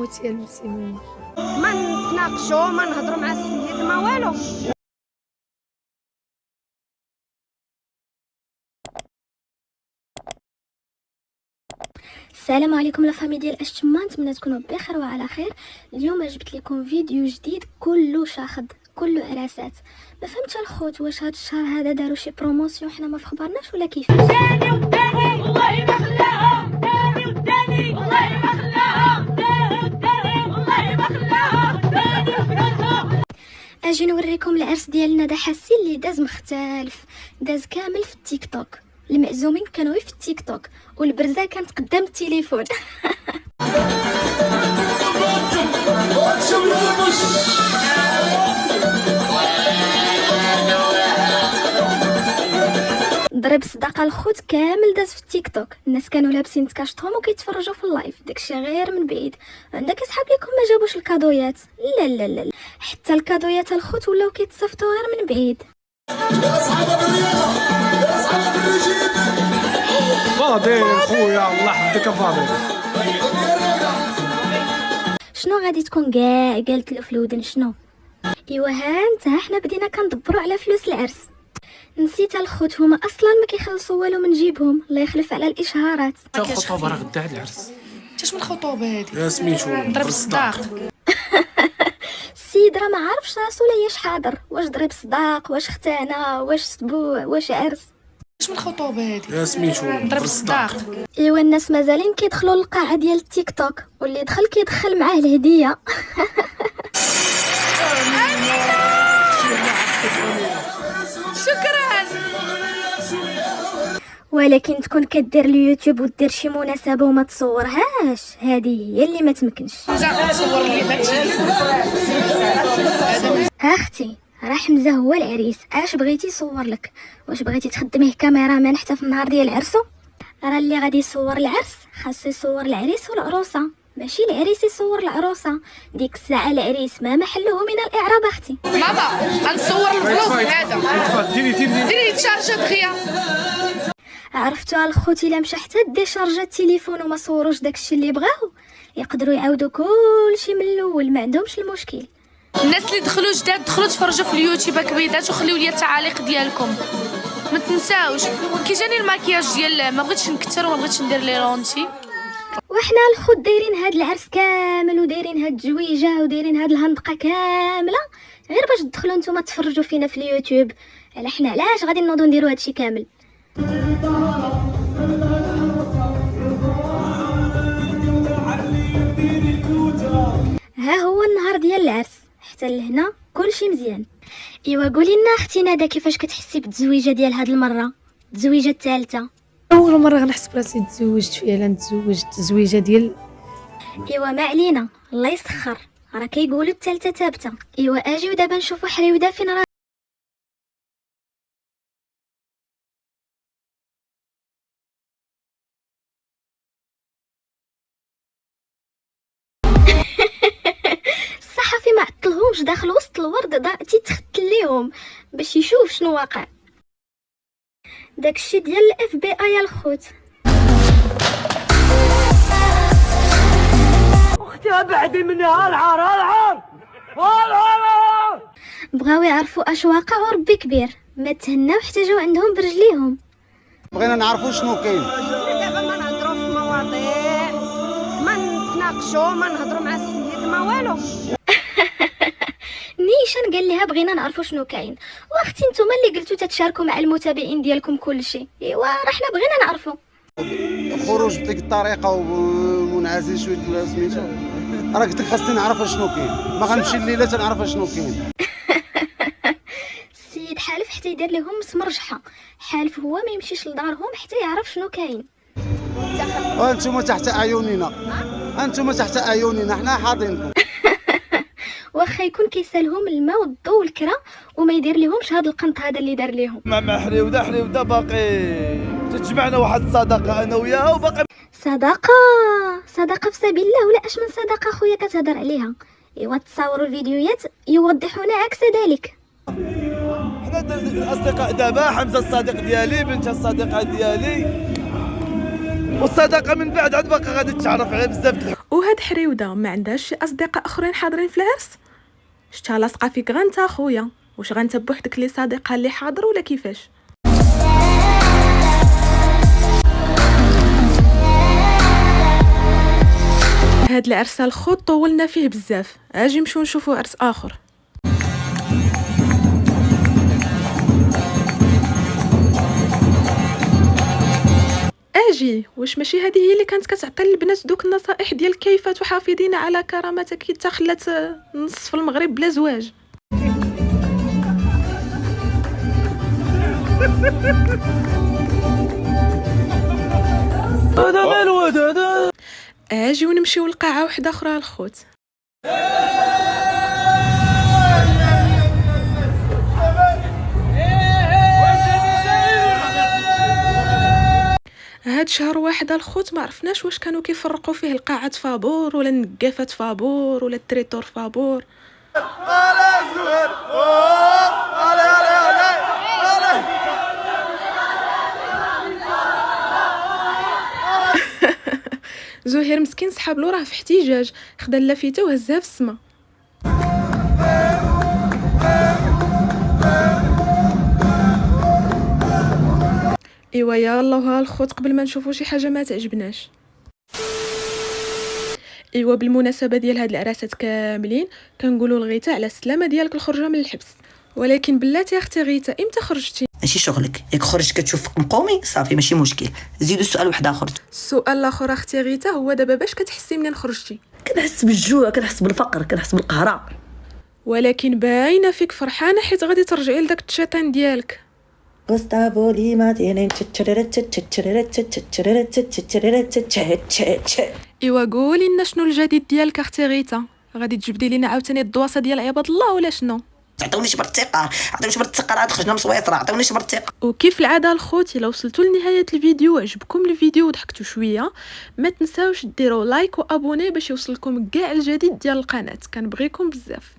خوتي المسلمين. ما نتناقشوا، ما نهضروا مع السيد، ما والو. السلام عليكم لا فامي ديال اشتما، نتمنى تكونوا بخير وعلى خير. اليوم جبت لكم فيديو جديد كله شاخد كله عراسات. ما فهمتش الخوت، واش هذا الشهر هذا داروا شي بروموسيون حنا ما فخبرناش ولا كيفاش؟ داني وداني والله ما خلاها، داني وداني والله ما خلاها، داني وداني والله ما خلاها، داني وفلوسها. اجي نوريكم العرس ديالنا دا حاسين اللي داز مختلف، داز كامل في التيك توك. المعزومين كانوا في التيك توك والبرزه كانت قدام التليفون. ضرب صداقه الخوت كامل داز في التيك توك. الناس كانوا لابسين تكاشطهم وكيتفرجوا في اللايف، داكشي غير من بعيد. عندك اصحاب ليكم ما جابوش الكادويات؟ لا لا لا، حتى الكادويات الخوت ولاو كيتصيفطوا غير من بعيد. فاضل خويا الله يحفظك فاضل. شنو غادي تكون كاع قالت له في الودن شنو؟ ايوا ها انت، حنا بدينا كندبروا على فلوس العرس. نسيت الخوت، هما اصلا ما كيخلصوا والو من جيبهم، الله يخلف على الاشهارات. الخطوبه راه غدا العرس. انت شنو الخطوبه هذه؟ يا سميتو ضرب الصداق. السيد راه ما عارفش راسو لا ياش حاضر، واش ضرب صداق، واش ختانه، واش سبوع، واش عرس. شنو الخطوبه هذه؟ يا سميتو ضرب الصداق. ايوا الناس مازالين كيدخلوا للقاعه ديال التيك توك، واللي دخل كيدخل معاه الهديه. شكرا. ولكن تكون كدير اليوتيوب ودير شي مناسبه وما تصورهاش، هذه هي اللي ما تمكنش. صور لي داكشي. اختي راه حمزه هو العريس، اش بغيتي يصور لك؟ واش بغيتي تخدميه كاميرامان حتى في النهار ديال عرسو؟ راه اللي غادي يصور العرس خاصو يصور العريس والعروسه، ماشي العريس يصور العروسه. ديك الساعه العريس ما محله من الاعراب اختي. ماما غنصور الفلوس هذا. ديري تشارجه دغيا. عرفتوا الخوت، الا مشى حتى ديشارجا التليفون وما صوروش داكشي اللي بغاو، يقدروا يعاودوا كلشي من الاول، ما عندهمش المشكل. الناس اللي دخلوا جداد دخلوا تفرجوا في اليوتيوب كبيضات وخليو لي التعاليق ديالكم. ما تنساوش كي جاني الماكياج ديال ما بغيتش نكثر وما بغيتش ندير لي رونتي. وحنا الخوت دايرين هاد العرس كامل ودايرين هاد الجويجه ودايرين هاد الهندقه كامله غير باش تدخلوا نتوما تفرجوا فينا في اليوتيوب. على حنا علاش غادي نوضوا نديروا هادشي كامل؟ ها هو النهار ديال العرس، حتى لهنا كلشي مزيان. ايوا قولي لنا اختي ندى، كيفاش كتحسي بالتزويجه ديال هاد المره، التزويجه الثالثه؟ اول مره غنحس براسي تزوجت فعلا، تزوجت الزويجه ديال. ايوا ما علينا، الله يسخر، راه كيقولوا الثالثه ثابته. ايوا اجيو دابا نشوفوا حريوده فين راه. الصحفي ما عطلهمش، داخل وسط الورد تيتختل ليهم باش يشوف شنو واقع. داكشي ديال الاف بي اي الخوت. اختي ابعدي منها، العار العار العار. بغاو يعرفوا اش واقع وربي كبير، ما تهناو حتى جاو عندهم برجليهم. بغينا نعرفوا شنو كاين. دابا ما نهضروا في مواضيع، ما نتناقشوا، ما نهضروا مع السيد، ما والو. نيشان قال لها بغينا نعرفوا شنو كاين. واختي نتوما اللي قلتوا تتشاركوا مع المتابعين ديالكم كلشي. ايوا راه حنا بغينا نعرفوا. الخروج بديك الطريقه ومنعزل شويه سميتو، راه قلت لك خاصني نعرف شنو كاين، ما غنمشي الليله تنعرف شنو كاين. السيد حالف حتى يدير لهم مسمرجحه، حالف هو ما يمشيش لدارهم حتى يعرف شنو كاين. وانتم تحت اعيننا، انتم تحت اعيننا، حنا حاضنكم. واخا يكون كيسالهم الماء والضو والكرا وما يدير لهمش هذا القنط هذا اللي دار لهم. مع حريوده باقي تجمعنا واحد الصداقه انا وياها، وباقي صداقه في سبيل الله، ولا اش من صداقه خويا كتهضر عليها؟ ايوا تصاوروا الفيديوهات يوضحون عكس ذلك. حنا الاصدقاء دابا، حمزه الصديق ديالي، بنتها الصديقه ديالي، والصداقه من بعد عاد باقي غادي تتعرف على بزاف. وهاد حريوده ما عندهاش شي اصدقاء اخرين حاضرين في العرس؟ شتها لاصقه فيك غير انت اخويا؟ واش غنت بوحدك لي صديقه اللي حاضر ولا كيفاش؟ هاد العرس الخوت طولنا فيه بزاف، اجي نمشيو نشوفوا عرس اخر. اجي، واش ماشي هذه هي اللي كانت كتعطي للبنات دوك النصائح ديال كيف تحافظين على كرامتك حتى خلات نصف المغرب بلا زواج؟ هذا مالو هذا؟ اجي ونمشيو لقاعه وحده اخرى الخوت. هاد شهر واحد الخوت ما عرفناش واش كانوا كيفرقوا فيه القاعة فابور ولا النقافات فابور ولا التريتور فابور. زهير مسكين سحاب له راه في احتجاج، خدا اللافته وهزها في السما. ايوا يلا ها الخوت قبل ما نشوفوا شي حاجه ما تعجبناش. ايوا بالمناسبه ديال هاد العراسات كاملين كنقولوا لغيتا على السلامه ديالك الخرجه من الحبس. ولكن بلاتي اختي غيتا امتى خرجتي؟ ماشي شغلك، ياك خرجت كتشوفك مقومي صافي ماشي مشكل. زيدوا سؤال واحد اخر. السؤال الاخر اختي غيتا هو دابا باش كتحسي منين خرجتي؟ كنحس بالجوع، كنحس بالفقر، كنحس بالقهره. ولكن باينه فيك فرحانه حيت غادي ترجعي لداك الشيطان ديالك. غوستافو دي ماتينين. ايوا قولي لنا شنو الجديد ديالك اختي غيتا؟ غادي تجبدي لينا عاوتاني الدواسه ديال عباد الله ولا شنو؟ عطوني شبر الثقه، عطوني شبر الثقه، عاد خرجنا من سويطره، عطوني شبر الثقه. وكيف العاده الخوت الا وصلتوا لنهايه الفيديو وعجبكم الفيديو وضحكتوا شويه ما تنساوش ديروا لايك وابوني باش يوصلكم كاع الجديد ديال القناه. كنبغيكم بزاف.